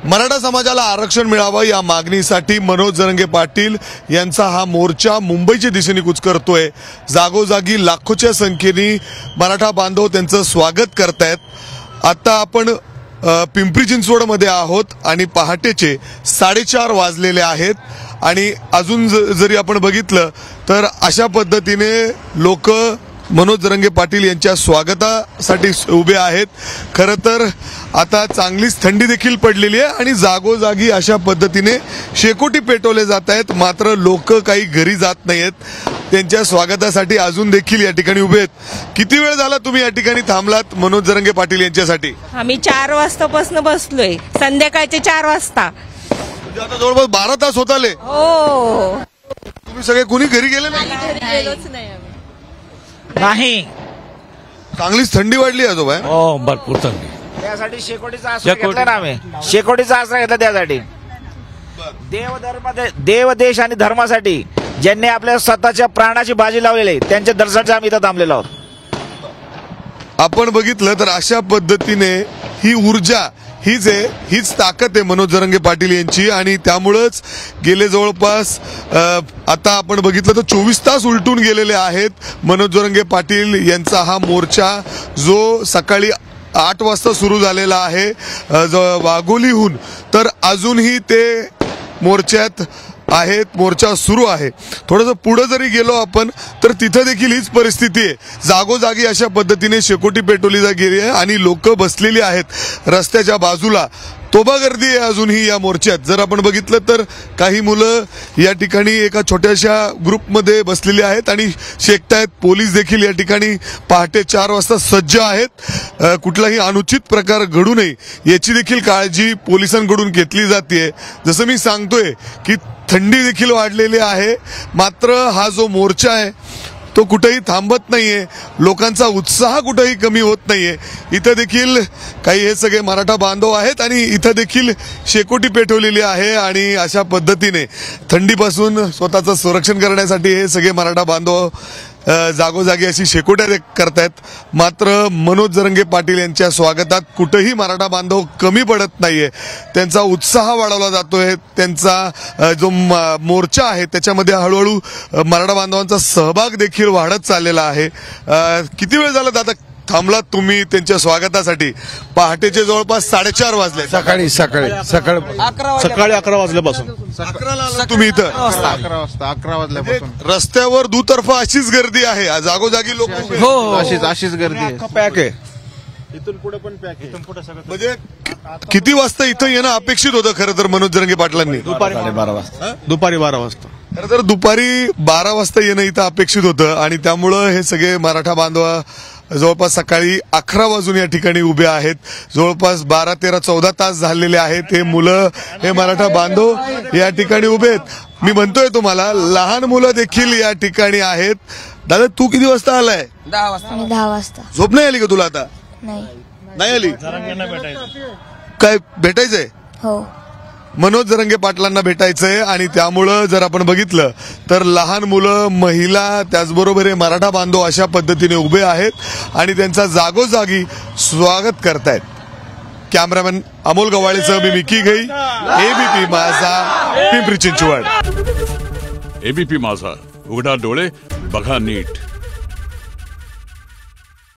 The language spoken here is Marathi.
मराठा समाजाला आरक्षण मिळावं या मागणीसाठी मनोज जरंगे पाटील यांचा हा मोर्चा मुंबईच्या दिशेने कूच करतोय। जागोजागी लाखोच्या संख्येने मराठा बांधव त्यांचं स्वागत करतायत। आता आपण पिंपरी चिंचवड मध्ये आहोत आणि पहाटेचे 4:30 वाजलेले आहेत आणि अजून जरी आपण बघितलं तर अशा पद्धतीने लोक मनोज जरंगे पाटील यांच्या स्वागतासाठी उभे आहेत। खरं तर आता चांगलीच थंडी देखील पडलेली आहे आणि जागोजागी अशा पद्धतीने शेकोटी पेटवले जात आहेत, मात्र लोक काही घरी जात नाहीत। त्यांच्या स्वागतासाठी अजून देखील या ठिकाणी उभे आहेत। किती वेळ झाला तुम्ही या ठिकाणी थांबलात मनोज जरंगे पाटील यांच्यासाठी? आम्ही 4 वाजतापासून बसलोय, संध्याकाळचे 4 वाजता। म्हणजे आता जवळपास 12 तास होत आले। हो, तुम्ही सगळे कुणी घरी गेले नाही? गेलोच नाही आम्ही। नाही, चांगलीच थंडी वाढली आजोबा। हो भरपूर थंडी। त्यासाठी शेकोटीचा आश्रय घेतला ना आम्ही, शेकोटीचा आश्रय घेतला त्यासाठी। देव देश आणि धर्मासाठी ज्यांनी आपल्या स्वतःच्या प्राणाची बाजी लावलेली आहे त्यांच्या दर्शनासाठी आम्ही इथं थांबलेलो आहोत। आपण बघितलं तर अशा पद्धतीने ही ऊर्जा हीच ताकद आहे मनोज जरंगे पाटील यांची आणि त्यामुळेच गेले जवळपास आता आपण बघितलं तर 24 तास उलटून गेलेले आहेत। मनोज जरंगे पाटील यांचा हा मोर्चा जो सकाळी 8 वाजता सुरू झालेला आहे वाघोलीहून, तर अजूनही ते मोर्चात आहेत, मोर्चा सुरू आहे। थोडंसं पुढे जरी गेलो आपण तर तिथे देखील हीच परिस्थिती आहे। जागोजागी अशा पद्धतीने शेकोटी पेटवली गेली आहे आणि लोक बसलेली आहेत रस्त्याच्या बाजूला। तोबा गर्दी आहे अजूनही या मोर्चात। जर आपण बघितलं तर काही मुलं या ठिकाणी एका छोट्याशा ग्रुपमध्ये बसलेली आहेत आणि शेकतायत। पोलीस देखील या ठिकाणी पहाटे 4 वाजता सज्ज आहेत। कुठलाही अनुचित प्रकार घडू नये याची देखील काळजी पोलिसांकडून घेतली जाते। जसं मी सांगतोय की थंडी देखील वाढलेली आहे, मात्र हा जो मोर्चा आहे तो कुठेही थांबत नाहीये। लोकांचा उत्साह कुठेही कमी होत नाहीये। इथं देखील काही हे सगळे मराठा बांधव आहेत आणि इथं देखील शेकोटी पेटवलेली आहे आणि अशा पद्धतीने थंडीपासून स्वतःचं संरक्षण करण्यासाठी हे सगळे मराठा बांधव जागोजागी अशी शेकोट्या करतायत। मात्र मनोज जरंगे पाटील यांच्या स्वागतात कुठेही मराठा बांधव कमी पडत नाहीये। त्यांचा उत्साह वाढवला जातोय। त्यांचा जो मोर्चा आहे त्याच्यामध्ये हळूहळू मराठा बांधवांचा सहभाग देखील वाढत चाललेला आहे। किती वेळ झाला दादा थांबलात तुम्ही त्यांच्या स्वागतासाठी? पहाटेचे जवळपास 4:30 वाजले। सकाळी 11 वाजल्यापासून 11ला आला तुम्ही इथं? 11 वाजल्यापासून रस्त्यावर दुतर्फा अशीच गर्दी आहे, जागोजागी लोक हो अशीच गर्दी आहे। पॅक आहे इथून पुढे पण पॅक आहे। म्हणजे किती वाजता इथं येणं अपेक्षित होतं खरं तर मनोज जरंगे पाटलांनी? दुपारी 12 वाजता। दुपारी 12 वाजता खरं तर दुपारी 12 वाजता येणं इथं अपेक्षित होतं आणि त्यामुळं हे सगळे मराठा बांधव जवळपास सकाळी 11 वाजून या ठिकाणी उभे आहेत। जवळपास 12, 13, 14 तास झालेले आहेत। हे मुलं, हे मराठा बांधव या ठिकाणी उभे आहेत। मी म्हणतोय तुम्हाला लहान मुलं देखील या ठिकाणी आहेत। दादा तू किती वाजता आलाय? 10 वाजता। 10 वाजता झोप नाही आली का तुला आता? नाही आली? काय भेटायचंय? हो, मनोज जरंगे पाटलांना भेटायचंय आणि त्यामुळं जर आपण बघितलं तर लहान मुलं, महिला, त्याचबरोबर हे मराठा बांधव अशा पद्धतीने उभे आहेत आणि त्यांचा जागोजागी स्वागत करतायत। कॅमेरामॅन अमोल गवाळेसह मी मिकी घई, एबीपी माझा, पिंपरी चिंचवड। एबीपी माझा, उघडा डोळे बघा नीट।